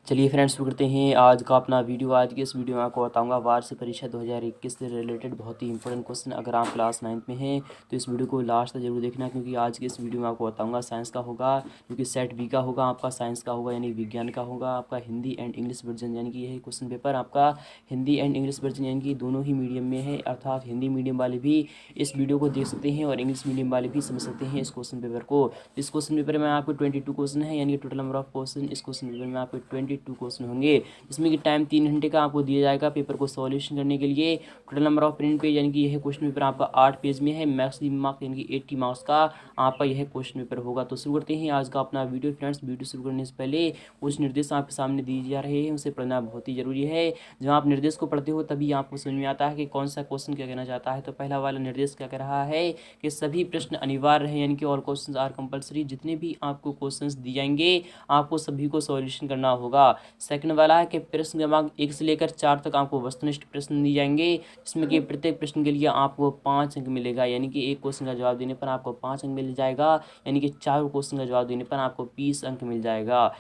चलिए फ्रेंड्स, शुरू करते हैं आज का अपना वीडियो। आज की इस वीडियो में आपको बताऊंगा वार्षिक परीक्षा 2021 से रिलेटेड बहुत ही इंपॉर्टेंट क्वेश्चन। अगर आप क्लास 9th में हैं तो इस वीडियो को लास्ट तक जरूर देखना, क्योंकि आज की इस वीडियो में आपको बताऊंगा साइंस का होगा, क्योंकि सेट बी का होगा, आपका साइंस का होगा यानी विज्ञान का होगा, आपका हिंदी एंड इंग्लिश वर्जन यानी कि यही क्वेश्चन पेपर आपका हिंदी एंड इंग्लिश वर्जन यानी कि दोनों ही मीडियम में है, अर्थात हिंदी मीडियम वाले भी इस वीडियो को देख सकते हैं और इंग्लिश मीडियम वाले भी समझ सकते हैं इस क्वेश्चन पेपर को। इस क्वेश्चन पेपर में आपको 22 क्वेश्चन है, यानी कि टोटल नंबर ऑफ क्वेश्चन इस क्वेश्चन पेपर में आपको 22 क्वेश्चन होंगे, इसमें कि टाइम 3 घंटे का आपको दिया जाएगा पेपर को सॉल्यूशन करने के लिए। Total number of print page यानी कि यह क्वेश्चन पेपर आपका 8 पेज में है। मैक्सिमम मार्क्स यानी कि 80 मार्क्स का आपका यह क्वेश्चन पेपर होगा। तो शुरू करते हैं आज का अपना वीडियो। फ्रेंड्स, वीडियो शुरू करने से पहले कुछ निर्देश आपके सामने दिए जा रहे हैं, उसे पढ़ना बहुत ही जरूरी है। जब आप निर्देश को पढ़ते हो तभी आपको समझ में आता है कि कौन सा क्वेश्चन क्या कहना चाहता है। तो पहला वाला निर्देश क्या कह रहा है कि सभी प्रश्न अनिवार्य है, यानी कि ऑल क्वेश्चन आर कंपलसरी। जितने भी आपको क्वेश्चन दिए जाएंगे आपको सभी को सॉल्यूशन करना होगा। सेकंड वाला है कि प्रश्न क्रमांक 1 से लेकर 4 तक आपको वस्तुनिष्ठ प्रश्न दिए जाएंगे, जिसमें कि प्रत्येक प्रश्न के लिए आपको 5 अंक मिलेगा, यानी कि एक क्वेश्चन का जवाब देने पर आपको 5 अंक मिल जाएगा, यानी कि 4 क्वेश्चन का जवाब देने पर आपको 20 अंक मिल जाएगा।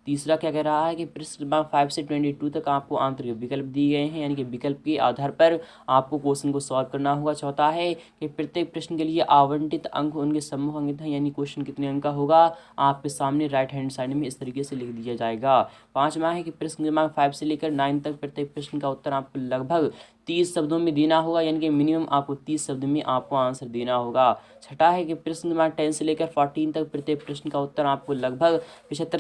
तीसरा क्या कह रहा है कि प्रश्न क्रमांक 5 से 22 तक आपको आंतरिक विकल्प दिए गए हैं, यानी कि विकल्प के आधार पर आपको क्वेश्चन को सॉल्व करना होगा। चौथा है कि प्रत्येक प्रश्न के लिए आवंटित अंक उनके समूह अंकित हैं, यानी क्वेश्चन कितने अंक का होगा आपके सामने राइट हैंड साइड में इस तरीके से लिख दिया जाएगा। पांचवा है कि प्रश्न क्रमांक 5 से लेकर 9 तक प्रत्येक प्रश्न का उत्तर आपको लगभग 30 शब्दों में देना होगा, यानी कि मिनिमम आपको 30 शब्द में आपको आंसर देना होगा। छठा है कि प्रश्न क्रमांक 10 से लेकर 14 तक प्रत्येक प्रश्न का उत्तर आपको लगभग 75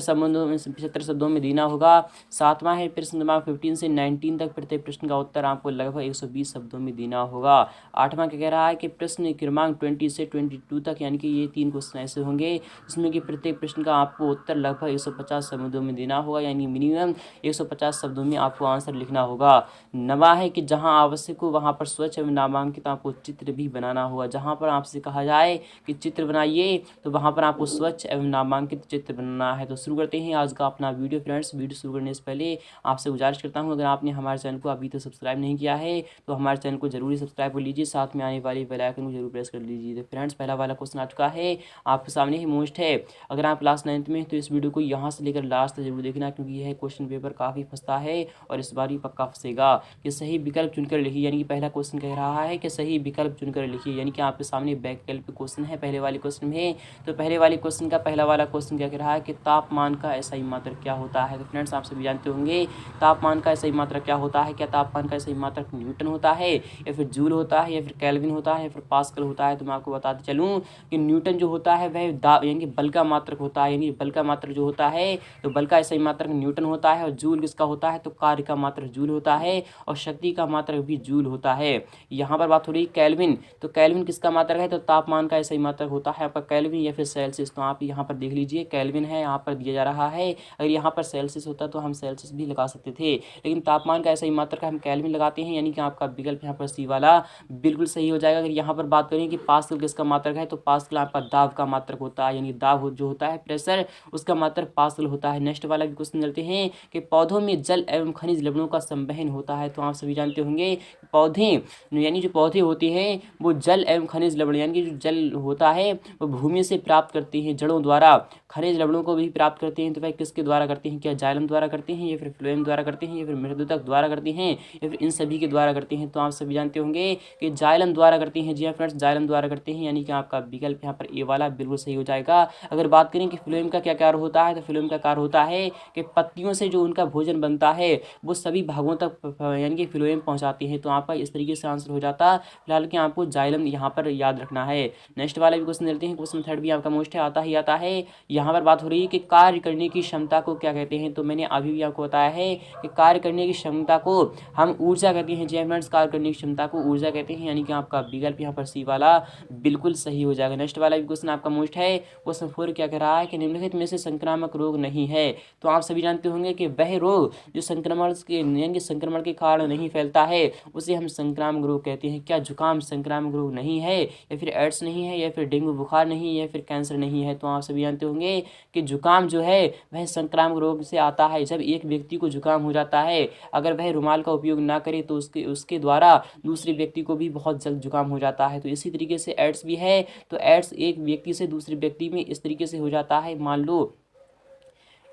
शब्दों में देना होगा। सातवां है प्रश्न क्रमांक 15 से 19 तक प्रत्येक प्रश्न का उत्तर आपको लगभग 120 शब्दों में देना होगा। आठवां क्या कह रहा है कि प्रश्न क्रमांक 20 से 22 तक, यानी कि ये 3 क्वेश्चन ऐसे होंगे जिसमें कि प्रत्येक प्रश्न का आपको उत्तर लगभग 150 शब्दों में देना होगा, यानी मिनिमम 150 शब्दों में आपको आंसर लिखना होगा। नवा है कि जहां आवश्यक हो वहां पर स्वच्छ एवं नामांकित आपको चित्र भी बनाना होगा। जहां पर आपसे कहा जाए कि चित्र बनाइए तो वहां पर आपको स्वच्छ एवं नामांकित चित्र बनाना है। तो शुरू करते हैं आज का अपना वीडियो। फ्रेंड्स, वीडियो शुरू करने से पहले आपसे गुजारिश करता हूं, अगर आपने हमारे चैनल को अभी तक सब्सक्राइब नहीं किया है तो हमारे चैनल को जरूर सब्सक्राइब कर लीजिए, साथ में आने वाली बेल आइकन को जरूर प्रेस कर लीजिए। तो फ्रेंड्स, पहला वाला क्वेश्चन आ चुका है आपके सामने ही, मोस्ट है। अगर आप क्लास 9th में तो इस वीडियो को यहाँ से लेकर लास्ट तक जरूर देखना, क्योंकि यह क्वेश्चन पेपर काफ़ी फंसता है और इस बार ही पक्का फंसेगा। कि सही विकल्प चुनकर लिखिए, यानी कि पहला क्वेश्चन कह रहा है कि सही विकल्प चुनकर लिखिए, यानी कि आपके सामने वैकल्पिक क्वेश्चन है पहले वाले क्वेश्चन में। तो पहले वाले क्वेश्चन का पहला वाला क्वेश्चन क्या कह रहा है कि तापमान का SI मात्रक क्या होता है। तो फ्रेंड्स, आप सभी जानते होंगे तापमान का SI मात्रक क्या होता है। क्या तापमान का SI मात्रक न्यूटन होता है, या फिर जूल होता है, या फिर केल्विन होता है, या फिर पास्कल होता है। तो मैं आपको बताते चलूँ कि न्यूटन जो होता है वह यानी कि बल का मात्रक होता है, यानी बल का मात्रक जो होता है तो बल का SI मात्रक न्यूटन होता है। और जूल किसका होता है, तो कार्य का मात्रक जूल होता है, और शक्ति का मात्रक भी जूल होता है। यहाँ पर बात हो रही है केल्विन, तो केल्विन किसका मात्रक है, तो तापमान का SI मात्रक होता है आपका केल्विन या फिर सेल्सियस। तो आप यहाँ पर देख लीजिए केल्विन है यहाँ पर दिया जा रहा है, अगर यहाँ पर सेल्सियस होता तो हम सेल्सियस भी लगा सकते थे, लेकिन तापमान का SI मात्रक हम केल्विन लगाते हैं, यानी कि आपका विकल्प यहाँ पर सी वाला बिल्कुल सही हो जाएगा। अगर यहाँ पर बात करें कि पास्कल किसका मात्रक है, तो पास्कल आपका दाब का मात्रक होता है, यानी दाब जो होता है प्रेशर, उसका मात्रक पास्कल होता है। नेक्स्ट वाला भी क्वेश्चन चलते हैं कि पौधों में जल एवं खनिज लवणों का संवहन होता है। तो आप सभी जानते होंगे पौधे, यानी जो पौधे होते हैं वो जल एवं खनिज लवण, यानी कि जो जल होता है वो भूमि से प्राप्त करते हैं जड़ों द्वारा, खनिज लवणों को भी प्राप्त करते हैं। तो वह किसके द्वारा करते हैं, क्या जाइलम द्वारा करते हैं, या फिर फ्लोएम द्वारा करते हैं, या फिर मृदुतक द्वारा करते हैं, या फिर इन सभी के द्वारा करते हैं। तो आप सभी जानते होंगे कि जाइलम द्वारा करते हैं। जी हाँ फ्रेंड्स, जाइलम द्वारा करते हैं, यानी कि आपका विकल्प यहाँ पर ए वाला बिल्कुल सही हो जाएगा। अगर बात करें कि फ्लोएम का क्या कार्य होता है, तो फ्लोएम का कार्य होता है कि पत्तियों से जो उनका भोजन बनता है वो सभी भागों तक यानी कि फ्लोएम पहुंचाती हैं। तो आपका इस तरीके से आंसर हो जाता। फिलहाल कि आपको जाइलम यहाँ पर याद रखना है। नेक्स्ट वाला भी क्वेश्चन लेते हैं, क्वेश्चन थर्ड भी आपका मोस्ट है, आता ही आता है। यहाँ पर बात हो रही है कि कार्य करने की क्षमता को क्या कहते हैं। तो मैंने अभी भी आपको बताया है कि कार्य करने की क्षमता को हम ऊर्जा कहते हैं। जी फ्रेंड्स, कार्य करने की क्षमता को ऊर्जा कहते हैं, यानी कि आपका विकल्प यहाँ पर सी वाला बिल्कुल सही हो जाएगा। नेक्स्ट वाला भी क्वेश्चन आपका मोस्ट है, क्वेश्चन 4 क्या कह रहा है कि निम्नलिखित में से संक्रामक रोग नहीं है। तो आप सभी जानते होंगे कि वह रोग जो संक्रमण के कारण नहीं फैलता है उसे हम संक्रामक रोग कहते हैं। क्या जुकाम संक्रामक रोग नहीं है, या फिर एड्स नहीं है, या फिर डेंगू बुखार नहीं है, या फिर कैंसर नहीं है। तो आप सभी जानते होंगे कि जुकाम जो है वह संक्रामक रोग से आता है। जब एक व्यक्ति को जुकाम हो जाता है, अगर वह रुमाल का उपयोग ना करे तो उसके द्वारा दूसरे व्यक्ति को भी बहुत जल्द जुकाम हो जाता है। तो इसी तरीके से एड्स भी है, तो एड्स एक व्यक्ति से दूसरे व्यक्ति में इस तरीके से हो जाता है। मान लो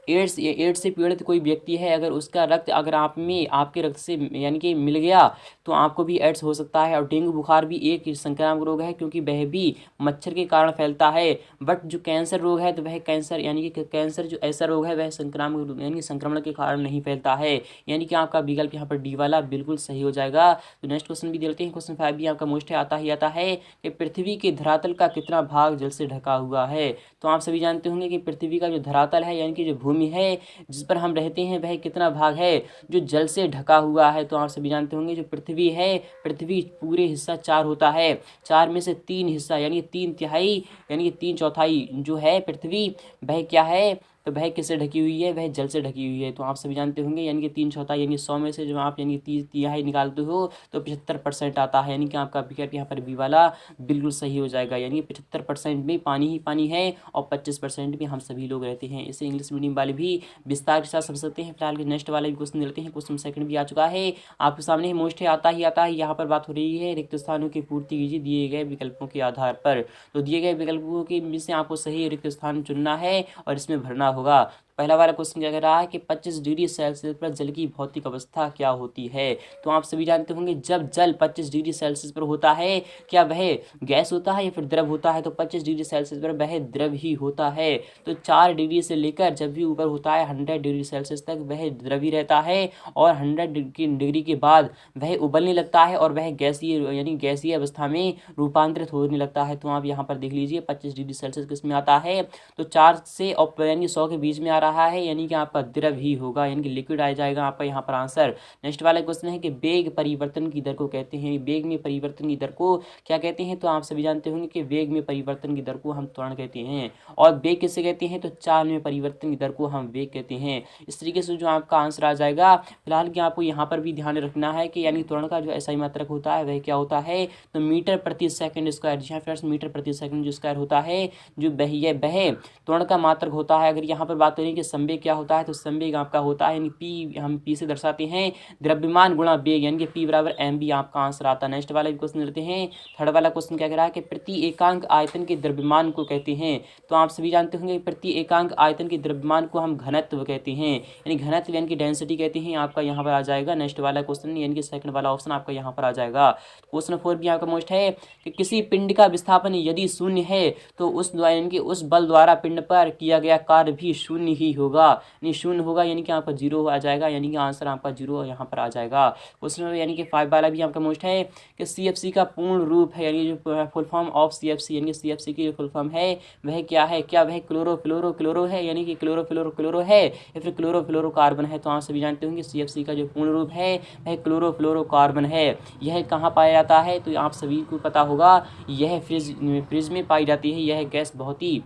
एड्स से पीड़ित कोई व्यक्ति है, अगर उसका रक्त अगर आप में आपके रक्त से यानी कि मिल गया तो आपको भी एड्स हो सकता है। और डेंगू बुखार भी एक संक्रामक रोग है, क्योंकि वह भी मच्छर के कारण फैलता है। बट जो कैंसर रोग है तो वह कैंसर यानी कि कैंसर जो ऐसा रोग है वह संक्रामक यानी कि संक्रमण के कारण नहीं फैलता है। यानी कि आपका विकल्प यहाँ पर डी वाला बिल्कुल सही हो जाएगा। तो नेक्स्ट क्वेश्चन भी देते हैं। क्वेश्चन 5 भी आपका मोस्ट आता ही आता है कि पृथ्वी के धरातल का कितना भाग जल से ढका हुआ है। तो आप सभी जानते होंगे कि पृथ्वी का जो धरातल है यानी कि जो भूमि है जिस पर हम रहते हैं वह कितना भाग है जो जल से ढका हुआ है। तो आप सभी जानते होंगे जो पृथ्वी है, पृथ्वी पूरे हिस्सा 4 होता है, 4 में से 3 हिस्सा यानी 3/3 यानी कि 3/4 जो है पृथ्वी वह क्या है, तो वह किससे ढकी हुई है, वह जल से ढकी हुई है। तो आप सभी जानते होंगे यानी कि 3/4 यानी 100 में से जो आप यानी 30 निकालते हो तो 75% आता है। यानी कि आपका विकल्प यहाँ पर बी वाला बिल्कुल सही हो जाएगा। यानी 75% में पानी ही पानी है और 25% में हम सभी लोग रहते हैं। इसे इंग्लिश मीडियम वाले भी विस्तार के साथ समझ सकते हैं। फिलहाल के नेक्स्ट वाले भी क्वेश्चन लेते हैं। क्वेश्चन सेकंड भी आ चुका है आपके सामने, मोस्ट है आता ही आता है। यहाँ पर बात हो रही है रिक्त स्थानों की पूर्ति कीजिए दिए गए विकल्पों के आधार पर। तो दिए गए विकल्पों के में से आपको सही रिक्त स्थान चुनना है और इसमें भरना होगा। पहला वाला क्वेश्चन क्या कह रहा है कि 25 डिग्री सेल्सियस पर जल की भौतिक अवस्था क्या होती है। तो आप सभी जानते होंगे जब जल 25 डिग्री सेल्सियस पर होता है क्या वह गैस होता है या फिर द्रव होता है। तो 25 डिग्री सेल्सियस पर वह द्रव ही होता है। तो 4 डिग्री से लेकर जब भी ऊपर होता है 100 डिग्री सेल्सियस तक वह द्रव ही रहता है और 100 डिग्री के बाद वह उबलने लगता है और वह गैसीय यानी गैसीय अवस्था में रूपांतरित होने लगता है। तो आप यहाँ पर देख लीजिए 25 डिग्री सेल्सियस किस में आता है, तो 4 से और यानी 100 के बीच में आ रहा है, यानी कि आपका द्रव ही होगा, यानी कि लिक्विड आ जाएगा आपका यहाँ पर आंसर। नेक्स्ट वाला क्वेश्चन है कि वेग परिवर्तन की दर को कहते हैं, वेग में परिवर्तन की दर को क्या कहते हैं। तो आप सभी जानते होंगे कि वेग में परिवर्तन की दर को हम त्वरण कहते हैं और वेग किससे कहते हैं, तो चाल में परिवर्तन की दर को हम वेग कहते हैं। इस तरीके से जो आपका आंसर आ जाएगा। फिलहाल कि आपको यहाँ पर भी ध्यान रखना है कि यानी त्वरण का जो एसआई मात्रक होता है वह क्या होता है, तो मीटर प्रति सेकंड स्क्वायर। जी हाँ फ्रेंड्स, मीटर प्रति सेकंड जो स्क्वायर होता है जो बह त्वरण का मात्रक होता है। अगर यहाँ पर बात करें कि संवेग क्या होता है, तो संवेग आपका होता है यानी पी, हम पी से दर्शाते हैं द्रव्यमान गुणा वेग, यानी कि पी बराबर एम बी आपका आंसर आता है। नेक्स्ट वाला भी क्वेश्चन लेते हैं। थर्ड वाला क्वेश्चन क्या कह रहा है कि प्रति एकांक आयतन के द्रव्यमान को कहते हैं। तो आप सभी जानते होंगे प्रति एकांक आयतन के द्रव्यमान को हम घनत्व कहते हैं, यानी घनत्व यानी कि डेंसिटी कहते हैं। आपका यहाँ पर आ जाएगा नेक्स्ट वाला क्वेश्चन, यानी कि सेकंड वाला ऑप्शन आपका यहाँ पर आ जाएगा। क्वेश्चन 4 भी आपका मोस्ट है कि किसी पिंड का विस्थापन यदि शून्य है तो उस यानी कि उस बल द्वारा पिंड पर किया गया कार्य भी शून्य ही होगा, यानी शून्य होगा, यानी कि आपका 0 आ जाएगा, यानी कि आंसर आपका 0 यहाँ पर आ जाएगा। क्वेश्चन यानी कि 5 वाला भी आपका मोस्ट है कि सीएफसी का पूर्ण रूप है, यानी जो फुल फॉर्म ऑफ सीएफसी, यानी सीएफसी की फुल फॉर्म है वह क्या है, क्या वह क्लोरो है, यानी कि क्लोरो है या फिर क्लोरोफ्लोरोकार्बन है। तो आप सभी जानते होंगे सीएफसी का जो पूर्ण रूप है वह क्लोरोफ्लोरोकार्बन है। यह कहाँ पाया जाता है, तो आप सभी को पता होगा यह फ्रिज में पाई जाती है यह गैस बहुत ही।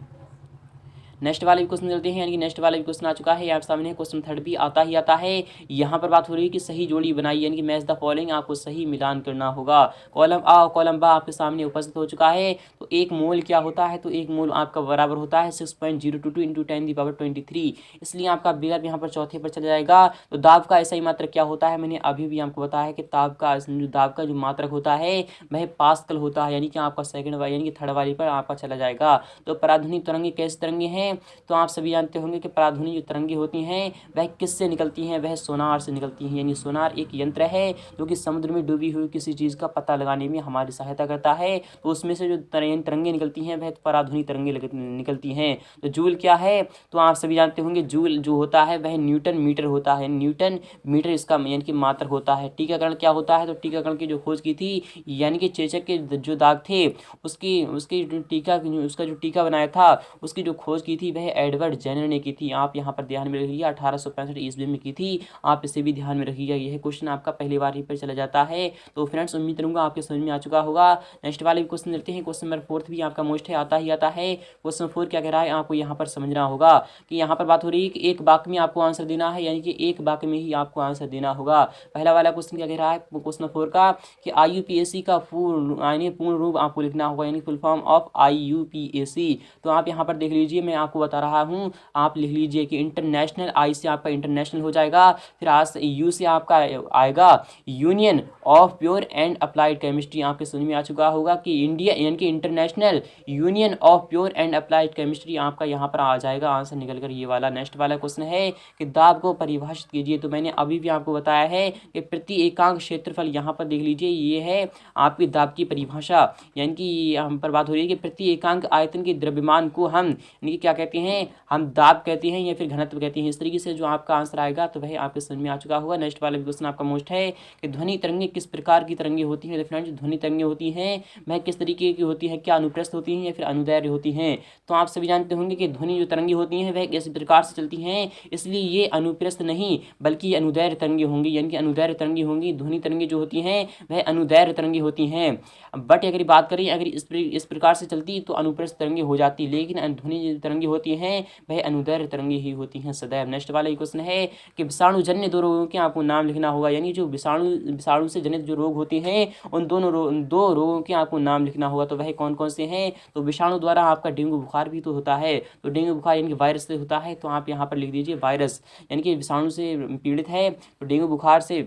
नेक्स्ट वाले भी क्वेश्चन चलते हैं, यानी कि नेक्स्ट वाला भी क्वेश्चन आ चुका है यहाँ सामने। क्वेश्चन 3 भी आता ही आता है। यहाँ पर बात हो रही है कि सही जोड़ी बनाई, यानी कि मैच द फॉलोइंग, आपको सही मिलान करना होगा। कॉलम आ और कॉलम बा आपके सामने उपस्थित हो चुका है। तो एक मोल क्या होता है, तो एक मोल आपका बराबर होता है 6.022 × 10⁻23। इसलिए आपका विकल्प यहाँ पर चौथे पर चला जाएगा। तो दाब का ऐसा ही मात्रक क्या होता है, मैंने अभी भी आपको बताया कि दाब का जो मात्रक होता है वह पास्कल होता है, यानी कि आपका सेकंड वाली यानी कि थर्ड वाली पर आपका चला जाएगा। तो पराध्वनिक तरंगे कैसे तरंगे हैं, तो आप सभी जानते होंगे कि पराध्वनि जो तरंगे होती हैं वह किससे निकलती हैं, वह सोनार से निकलती हैं। यानी सोनार एक यंत्र है जो कि समुद्र में डूबी हुई किसी चीज़ का पता लगाने में हमारी सहायता करता है। तो उसमें से जो तरंगे निकलती हैं वह पराध्वनि तरंगे निकलती हैं। तो जूल क्या है, तो आप सभी जानते होंगे जूल जो होता है वह न्यूटन मीटर होता है, न्यूटन मीटर इसका यानी कि मात्रक होता है। टीकाकरण क्या होता है, तो टीकाकरण की जो खोज की थी यानी कि चेचक के जो दाग थे उसकी उसका जो टीका बनाया था उसकी जो खोज की थी वह एडवर्ड जेनर ने की थी। आप यहाँ पर ध्यान में रखिएगा 1865 ईस्वी में की थी, आप इसे भी ध्यान में रखिएगा। यह क्वेश्चन आपका पहली बार ही पर चला जाता है। तो फ्रेंड्स उम्मीद करूँगा आपके समझ में आ चुका होगा। नेक्स्ट वाले भी क्वेश्चन लेते हैं। क्वेश्चन नंबर 4 भी आपका मोस्ट है आता ही आता है। क्वेश्चन 4 क्या कह रहा है, आपको यहाँ पर समझना होगा कि यहाँ पर बात हो रही है कि एक वाक्य में आपको आंसर देना है, यानी कि एक वाक्य में ही आपको आंसर देना होगा। पहला वाला क्वेश्चन क्या कह रहा है, क्वेश्चन 4 का कि IUPAC का पूर्ण रूप आपको लिखना होगा, यानी फुल फॉर्म ऑफ IUPAC। तो आप यहाँ पर देख लीजिए, मैं आपको बता रहा हूँ, आप लिख लीजिए कि इंटरनेशनल, आई से आपका इंटरनेशनल हो जाएगा, फिर आज से यू से आपका आएगा union of pure and applied chemistry. आपके समझ में आ चुका होगा कि इंडिया यानी कि international union of pure and applied chemistry आपका यहाँ पर आ जाएगा आंसर निकल कर ये वाला। नेक्स्ट वाला क्वेश्चन है कि दाब को परिभाषित कीजिए। तो मैंने अभी भी आपको बताया है कि प्रति एकांक क्षेत्रफल, यहाँ पर देख लीजिए ये है आपकी दाब की परिभाषा, यानी कि हम पर बात हो रही है कि प्रति एकांक आयतन के द्रव्यमान को हम यानी कि क्या कहते हैं, हम दाब कहते हैं या फिर घनत्व कहते हैं। इस तरीके से जो आपका आंसर आएगा तो वह आपके समझ में आ चुका होगा। नेक्स्ट वाला क्वेश्चन आपका मोस्ट है कि ध्वनि तरंगें किस प्रकार की तरंगें होती हैं। फ्रेंड्स, ध्वनि तरंगें होती हैं वह किस तरीके की होती है, क्या अनुप्रस्थ होती हैं या फिर अनुदैर्घ्य होती हैं। तो आप सभी जानते होंगे कि ध्वनि जो तरंगें होती हैं वह इस प्रकार से चलती हैं, इसलिए ये अनुप्रस्थ नहीं बल्कि अनुदैर्घ्य तरंगें होंगी, यानी कि अनुदैर्घ्य तरंगें होंगी। ध्वनि तरंगें जो होती हैं वह अनुदैर्घ्य तरंगें होती हैं। बट अगर बात करें अगर इस प्रकार से चलती तो अनुप्रस्थ तरंगें हो जाती, लेकिन ध्वनि तरंगें होती हैं वह अनुदैर्घ्य तरंगें ही होती हैं सदैव। नेक्स्ट वाला क्वेश्चन है कि विषाणु जन्य दो रोगों के आपको नाम लिखना होगा, यानी जो विषाणु से जनित जो रोग होते हैं उन दो रोगों के आपको नाम लिखना होगा। तो वह कौन कौन से हैं। तो विषाणु द्वारा आपका डेंगू बुखार भी तो होता है, तो डेंगू बुखार यानी कि वायरस से होता है, तो आप यहाँ पर लिख दीजिए वायरस, यानी कि विषाणु से पीड़ित है तो डेंगू बुखार से,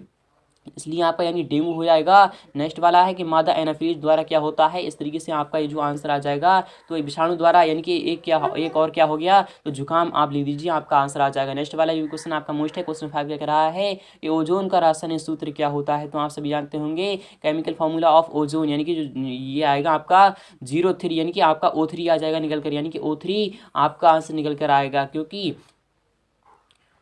इसलिए आपका यानी डेंगू हो जाएगा। नेक्स्ट वाला है कि मादा एनाफिलीज द्वारा क्या होता है। इस तरीके से आपका ये जो आंसर आ जाएगा तो विषाणु द्वारा, यानी कि एक और क्या हो गया तो जुकाम आप लिख दीजिए, आपका आंसर आ जाएगा। नेक्स्ट वाला ये क्वेश्चन आपका मोस्ट है, क्वेश्चन 5 क्या कह रहा है कि ओजोन का रासायनिक सूत्र क्या होता है। तो आप सभी जानते होंगे केमिकल फार्मूला ऑफ ओजोन, यानी कि जो ये आएगा आपका 03, यानी कि आपका O3 आ जाएगा निकल कर, यानी कि O3 आपका आंसर निकल कर आएगा, क्योंकि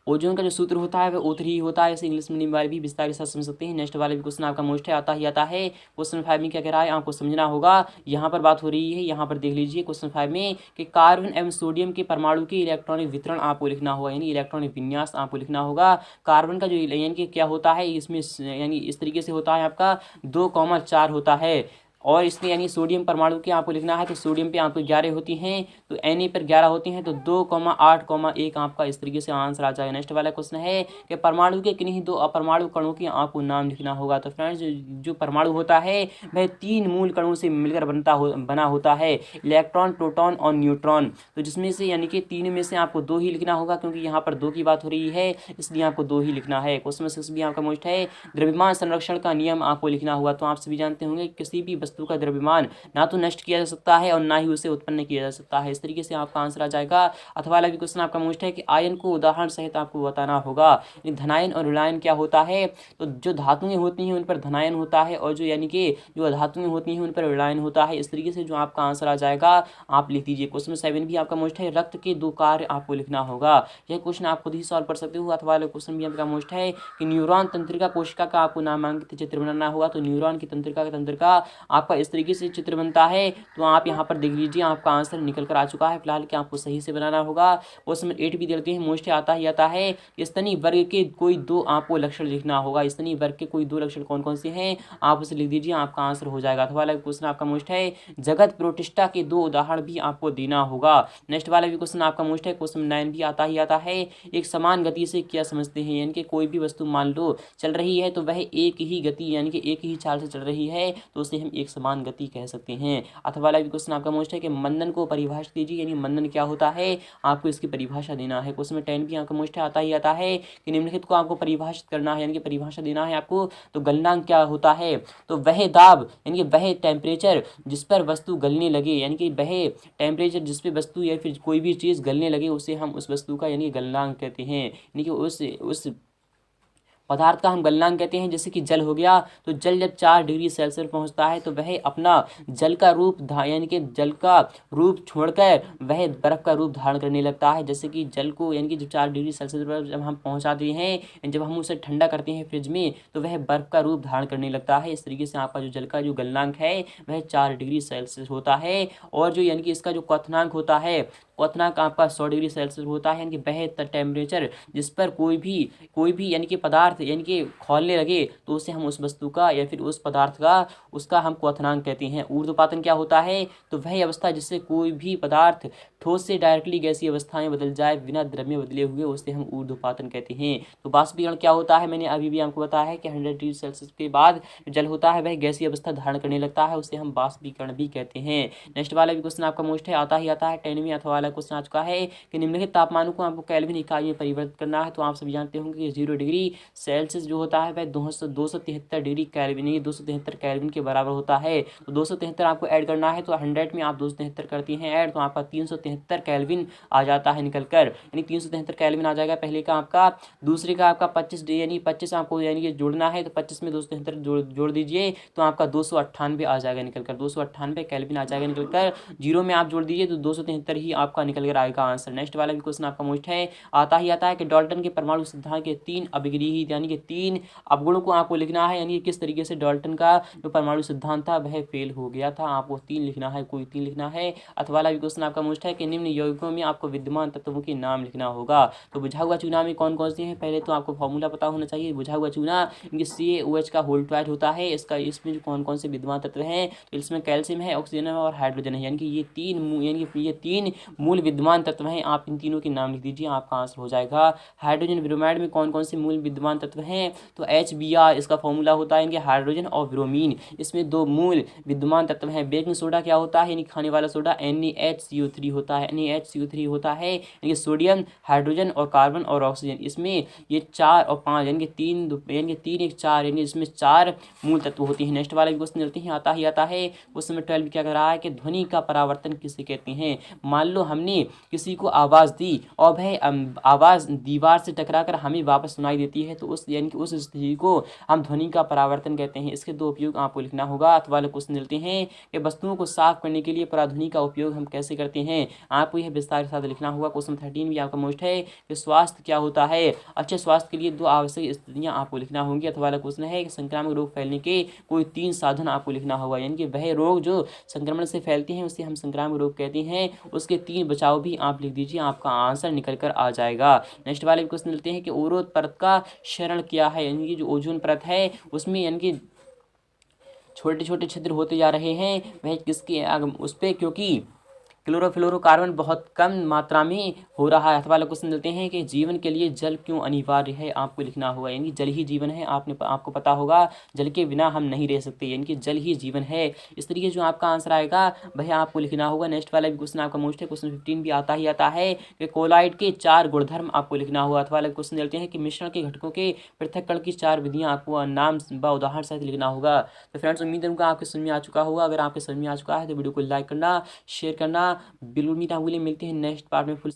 ओजोन का जो सूत्र होता है वह O3 ही होता है। इसे इंग्लिश मीडियम वाले भी विस्तार के साथ समझ सकते हैं। नेक्स्ट वाले भी क्वेश्चन आपका मोस्ट है, आता है। क्वेश्चन 5 में क्या कह रहा है आपको समझना होगा, यहाँ पर बात हो रही है, यहाँ पर देख लीजिए क्वेश्चन 5 में कि कार्बन एवं सोडियम के परमाणु के इलेक्ट्रॉनिक वितरण आपको लिखना होगा, यानी इलेक्ट्रॉनिक विन्यास आपको लिखना होगा। कार्बन का जो यानी कि क्या होता है इसमें, यानी इस तरीके से होता है आपका 2,4 होता है, और इसमें यानी सोडियम परमाणु के आपको लिखना है तो सोडियम पे आपको 11 होती हैं, तो Na पर 11 होती हैं, तो 2,8,1 आपका इस तरीके से आंसर आ जाएगा। नेक्स्ट वाला क्वेश्चन है कि परमाणु के किन्हीं दो अपरमाणु कणों के आपको नाम लिखना होगा। तो फ्रेंड्स, जो परमाणु होता है वह 3 मूल कणों से मिलकर बना होता है, इलेक्ट्रॉन, प्रोटॉन और न्यूट्रॉन। तो जिसमें से यानी कि 3 में से आपको 2 ही लिखना होगा, क्योंकि यहाँ पर 2 की बात हो रही है, इसलिए आपको 2 ही लिखना है। क्वेश्चन 6 भी आपका मोस्ट है, द्रव्यमान संरक्षण का नियम आपको लिखना होगा। तो आप सभी जानते होंगे किसी भी वस्तु का द्रव्यमान ना तो नष्ट किया जा सकता है और ना ही उसे उत्पन्न किया जा सकता है। इस तरीके से आपका आंसर आ जाएगा। अथवा वाला भी क्वेश्चन आपका मोस्ट है कि आयन को उदाहरण सहित आपको बताना होगा। धनायन और ऋणायन क्या होता है। तो जो धातुएं होती हैं उन पर धनायन होता है, और जो यानी कि जो अधातुएं होती हैं उन पर ऋणायन होता है। इस तरीके से जो आपका आंसर आ जाएगा आप लिख दीजिए। क्वेश्चन 7 भी आपका मोस्ट है, रक्त के 2 कार्य आपको लिखना होगा। यह क्वेश्चन आप खुद ही सॉल्व कर सकते हो। अथवा वाला क्वेश्चन भी आपका मोस्ट है कि न्यूरॉन तंत्रिका कोशिका का आपको नामांकित चित्र बनाना होगा। तो न्यूरॉन की तंत्रिका आपका इस तरीके से चित्र बनता है। तो आप यहाँ पर देख लीजिए आपका आंसर निकल कर आ चुका है। फिलहाल कि आपको सही से बनाना होगा। क्वेश्चन 8 भी देते हैं, मोस्ट आता है स्तनीय वर्ग के कोई 2 आपको लक्षण लिखना होगा। स्तनीय वर्ग के कोई 2 लक्षण कौन कौन से हैं आप उसे लिख दीजिए, आपका आंसर हो जाएगा। अथवा वाला क्वेश्चन आपका मोस्ट है, जगत प्रोटिष्ठा के 2 उदाहरण भी आपको देना होगा। नेक्स्ट वाला भी क्वेश्चन आपका मोस्ट है, क्वेश्चन 9 भी आता है एक समान गति से क्या समझते हैं। यानी कि कोई भी वस्तु मान लो चल रही है तो वह एक ही गति यानी कि एक ही चाल से चल रही है, तो उसे हम एक समान गति कह सकते हैं। अथवा वाला भी क्वेश्चन आपका मोस्ट है कि मंदन को परिभाषित कीजिए, यानी मंदन क्या होता है आपको इसकी परिभाषा देना है। क्वेश्चन 10 भी आपका मोस्ट है, आता है कि निम्नलिखित को आपको परिभाषित करना है, यानी कि परिभाषा देना है आपको। तो गलनांक क्या होता है, तो वह दाब यानी कि वह टेम्परेचर जिस पर वस्तु गलने लगे, यानी कि वह टेम्परेचर जिस पर वस्तु या फिर कोई भी चीज़ गलने लगे उसे हम उस वस्तु का यानी गलनांक कहते हैं। यानी कि उस पदार्थ का हम गलनांक कहते हैं। जैसे कि जल हो गया, तो जल जब 4 डिग्री सेल्सियस पहुंचता है तो वह अपना जल का रूप यानी कि जल का रूप छोड़कर वह बर्फ का रूप धारण करने लगता है। जैसे कि जल को यानी कि जब 4 डिग्री सेल्सियस पर जब हम पहुंचाते हैं, जब हम उसे ठंडा करते हैं फ्रिज में, तो वह बर्फ का रूप धारण करने लगता है। इस तरीके से आपका जो जल का जो गलनांक है वह 4 डिग्री सेल्सियस होता है। और जो यानी कि इसका जो क्वथनांक होता है, क्वथनांक आपका 100 डिग्री सेल्सियस होता है। यानी कि वह टेम्परेचर जिस पर कोई भी यानी कि पदार्थ यानी कि खौलने लगे तो उसे हम उस वस्तु का या फिर उस पदार्थ का उसका हम क्वथनांक कहते हैं। ऊर्ध्वपातन क्या होता है, तो वह अवस्था जिससे कोई भी पदार्थ ठोस से डायरेक्टली गैसीय अवस्था में बदल जाए बिना द्रव्य बदले हुए, उसे हम ऊर्ध्वपातन कहते हैं। तो बाष्पीकरण क्या होता है, मैंने अभी भी आपको बताया है कि 100 डिग्री सेल्सियस के बाद जल होता है वह गैसीय अवस्था धारण करने लगता है, उसे हम बाष्पीकरण भी कहते हैं। नेक्स्ट वाला भी क्वेश्चन आपका मोस्ट है, आता है 10 में। अथवा वाला वाला क्वेश्चन आ चुका है कि निम्नलिखित तापमानों को आपको केल्विन इकाई में परिवर्तित करना है। तो आप सभी जानते होंगे कि 0 डिग्री सेल्सियस जो होता है वह 273 डिग्री केल्विन, ये 273 केल्विन के बराबर होता है। तो 273 आपको ऐड करना है, तो 100 में आप 273 करती हैं ऐड, तो आपका 373 केल्विन आ जाता है निकल कर, यानी 373 केल्विन आ जाएगा पहले का आपका। दूसरे का आपका 25 यानी 25 आपको यानी कि जोड़ना है, तो 25 में 273 जोड़ दीजिए, तो आपका 298 आ जाएगा निकल कर, 298 केल्विन आ जाएगा निकल कर। जीरो में आप जोड़ दीजिए तो 273 ही आपका निकल कर आएगा आंसर। नेक्स्ट वाला भी क्वेश्चन आपका मोस्ट है, आता है कि डाल्टन के परमाणु सिद्धांत के 3 अपग्रही यानी कि 3 अवगुणों को आपको लिखना है, यानी किस तरीके से डाल्टन का जो परमाणु सिद्धांत था वह फेल हो गया था। आपको 3 लिखना है, कोई 3 लिखना है। अथवा वाला भी क्वेश्चन आपका मोस्ट है कि निम्न यौगिकों में आपको विद्यमान तत्वों के नाम लिखना होगा। तो बुझा हुआ चूना में कौन कौन से हैं, पहले तो आपको फॉर्मूला पता होना चाहिए। बुझा हुआ चूना इनके CaOH का होल ट्वाइट होता है, इसका इसमें जो कौन कौन से विद्यमान तत्व हैं, तो इसमें कैल्शियम है, ऑक्सीजन है और हाइड्रोजन है, यानी कि ये 3 मूल विद्यमान तत्व हैं। आप इन तीनों के नाम लिख दीजिए, आपका आंसर हो जाएगा। हाइड्रोजन ब्रोमाइड में कौन कौन से मूल विद्यमान तत्व हैं, तो HBr इसका फॉर्मूला होता है, इनके हाइड्रोजन और ब्रोमीन, इसमें 2 मूल विद्यमान तत्व हैं। बेकिंग सोडा क्या होता है, यानी खाने वाला सोडा, NaHCO3 होता है, NaHCO3 होता है, यानी सोडियम, हाइड्रोजन और कार्बन और ऑक्सीजन, इसमें ये 4 और 5 यानी कि 3 1 4 यानी इसमें 4 मूल तत्व होती हैं। नेक्स्ट वाला भी क्वेश्चन चलते हैं, आता है क्वेश्चन नंबर 12 क्या कर रहा है कि ध्वनि का परावर्तन किसे कहते हैं। मान लो हमने किसी को आवाज़ दी और वह आवाज़ दीवार से टकराकर हमें वापस सुनाई देती है, तो उस यानी कि उस स्थिति को हम ध्वनि का परावर्तन कहते हैं। इसके 2 उपयोग आपको लिखना होगा। अथवा वाले क्वेश्चन मिलते हैं कि वस्तुओं को साफ करने के लिए पराध्वनि का उपयोग हम कैसे करते हैं, आपको यह विस्तार के साथ लिखना होगा। क्वेश्चन 13 भी आपका मोस्ट है कि स्वास्थ्य क्या होता है। अच्छे स्वास्थ्य के लिए 2 आवश्यक स्थितियां आपको लिखना होंगी। अथवा वाला क्वेश्चन है कि संक्रामक रोग फैलने के कोई 3 साधन आपको लिखना होगा, यानी कि वह रोग जो संक्रमण से फैलते हैं उसे हम संक्रामक रोग कहते हैं, उसके 3 बचाव भी आप लिख दीजिए, आपका आंसर निकल कर आ जाएगा। नेक्स्ट वाले क्वेश्चन मिलते हैं कि ओजोन परत का क्षरण क्या है, यानी कि जो ओजोन परत है उसमें यानी कि छोटे छोटे छिद्र होते जा रहे हैं, वह किसके उस पर क्योंकि क्लोरोफ्लोरोकार्बन बहुत कम मात्रा में हो रहा है। अथवा वाला क्वेश्चन मिलते हैं कि जीवन के लिए जल क्यों अनिवार्य है, आपको लिखना होगा, यानी जल ही जीवन है। आपको पता होगा जल के बिना हम नहीं रह सकते, यानी कि जल ही जीवन है। इस तरीके जो आपका आंसर आएगा वह आपको लिखना होगा। नेक्स्ट वाला भी क्वेश्चन आपका मोस्ट है, क्वेश्चन 15 भी आता है कि कोलाइड के 4 गुणधर्म आपको लिखना होगा। अथवा वाला क्वेश्चन चलते हैं कि मिश्रण के घटकों के पृथक्करण की 4 विधियाँ आपको नाम व उदाहरण सहित लिखना होगा। तो फ्रेंड्स उम्मीद है आपके समझ में आ चुका होगा। अगर आपके समझ में आ चुका है तो वीडियो को लाइक करना, शेयर करना बिल्कुल नहीं भूलें। मिलते हैं नेक्स्ट पार्ट में फुल